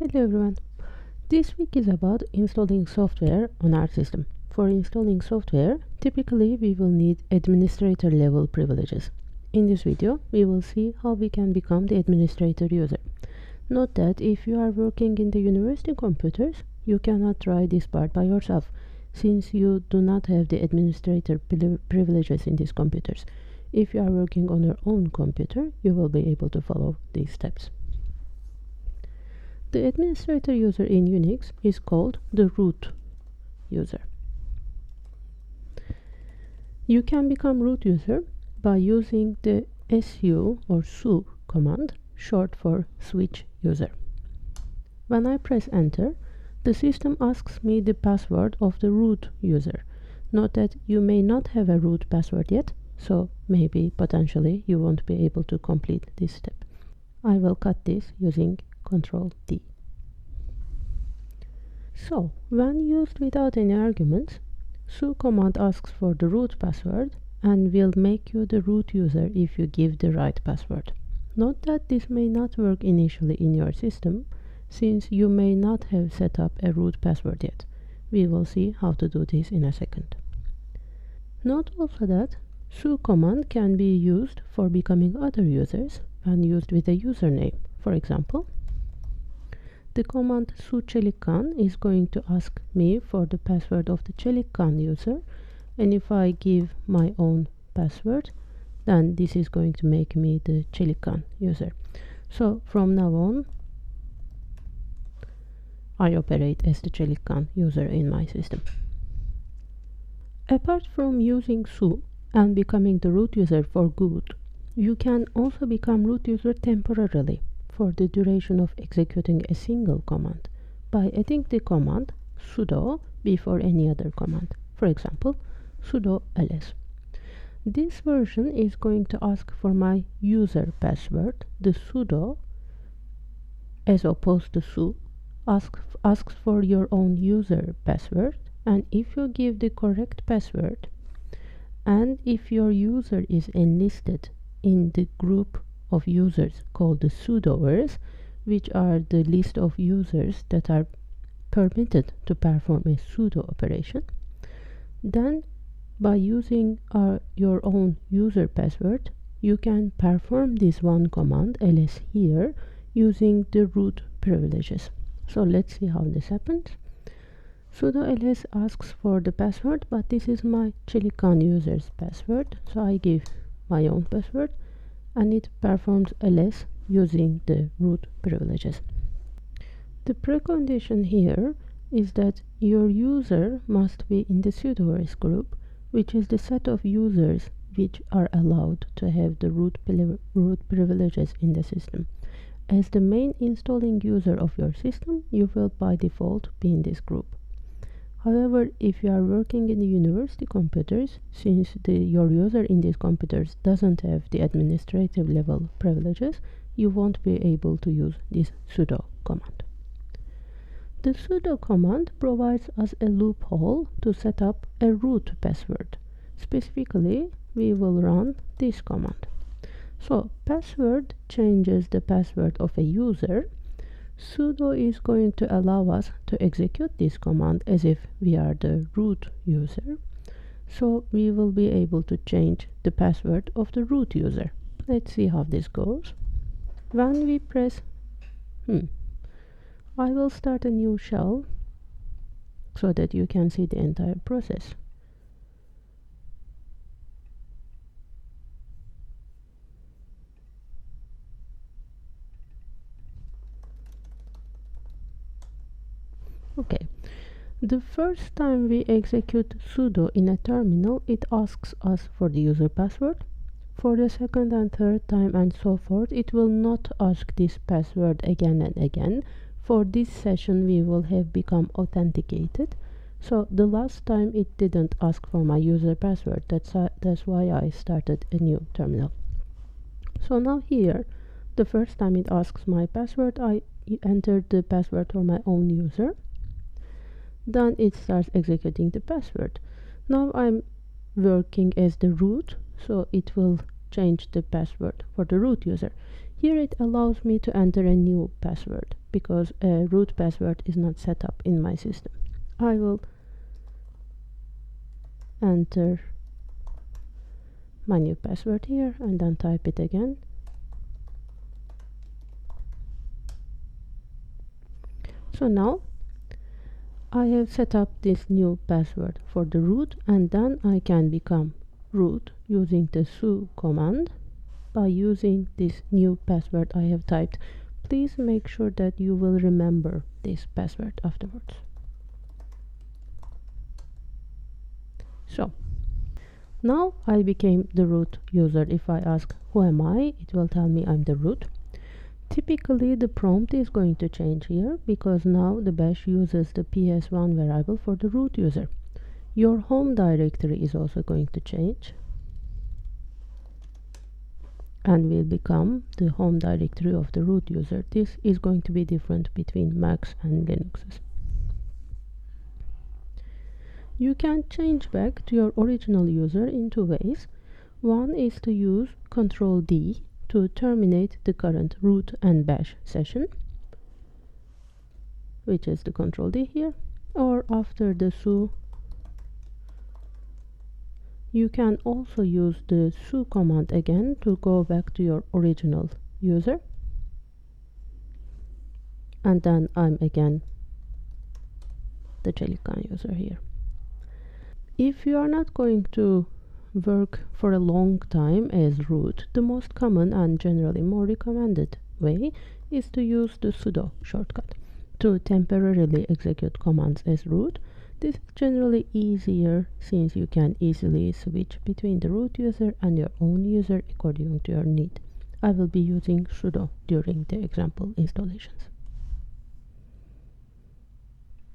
Hello everyone. This week is about installing software on our system. For installing software, typically we will need administrator level privileges. In this video, we will see how we can become the administrator user. Note that if you are working in the university computers, you cannot try this part by yourself, since you do not have the administrator privileges in these computers. If you are working on your own computer, you will be able to follow these steps. The administrator user in Unix is called the root user. You can become root user by using the su or su command, short for switch user. When I press enter, the system asks me the password of the root user. Note that you may not have a root password yet, so maybe potentially you won't be able to complete this step. I will cut this using Ctrl D. So, when used without any arguments, su command asks for the root password and will make you the root user if you give the right password. Note that this may not work initially in your system, since you may not have set up a root password yet. We will see how to do this in a second. Note also that su command can be used for becoming other users when used with a username. For example, the command su Çelikkan is going to ask me for the password of the Çelikkan user, and if I give my own password, then this is going to make me the Çelikkan user. So from now on, I operate as the Çelikkan user in my system. Apart from using su and becoming the root user for good, you can also become root user temporarily for the duration of executing a single command by adding the command sudo before any other command. For example, sudo ls. This version is going to ask for my user password. The sudo, as opposed to su, asks for your own user password, and if you give the correct password and if your user is enlisted in the group of users called the sudoers, which are the list of users that are permitted to perform a sudo operation, then by using your own user password, you can perform this one command ls here using the root privileges. So let's see how this happens. Sudo ls asks for the password, but this is my Çelikkan user's password, so I give my own password and it performs ls using the root privileges. The precondition here is that your user must be in the sudoers group, which is the set of users which are allowed to have the root privileges in the system. As the main installing user of your system, you will by default be in this group. However, if you are working in the university computers, since your user in these computers doesn't have the administrative level privileges, you won't be able to use this sudo command. The sudo command provides us a loophole to set up a root password. Specifically, we will run this command. So, password changes the password of a user. Sudo is going to allow us to execute this command as if we are the root user. So we will be able to change the password of the root user. Let's see how this goes. When we press I will start a new shell so that you can see the entire process. Okay, the first time we execute sudo in a terminal, it asks us for the user password. For the second and third time and so forth, it will not ask this password again and again. For this session, we will have become authenticated. So the last time it didn't ask for my user password. That's why I started a new terminal. So now here, the first time it asks my password, I entered the password for my own user. Then it starts executing the password. Now I'm working as the root, so it will change the password for the root user. Here it allows me to enter a new password. because a root password is not set up in my system. I will enter my new password here and then type it again. So now I have set up this new password for the root, and then I can become root using the su command by using this new password I have typed. Please make sure that you will remember this password afterwards. So now I became the root user. If I ask who am I, it will tell me I'm the root. Typically the prompt is going to change here because now the bash uses the ps1 variable for the root user. Your home directory is also going to change and will become the home directory of the root user. This is going to be different between Macs and Linuxes. You can change back to your original user in two ways. One is to use Ctrl D to terminate the current root and bash session, which is the Ctrl D here, or after the su, you can also use the su command again to go back to your original user, and then I'm again the Çelik Kan user here. If you are not going to work for a long time as root, the most common and generally more recommended way is to use the sudo shortcut to temporarily execute commands as root. This is generally easier since you can easily switch between the root user and your own user according to your need. I will be using sudo during the example installations.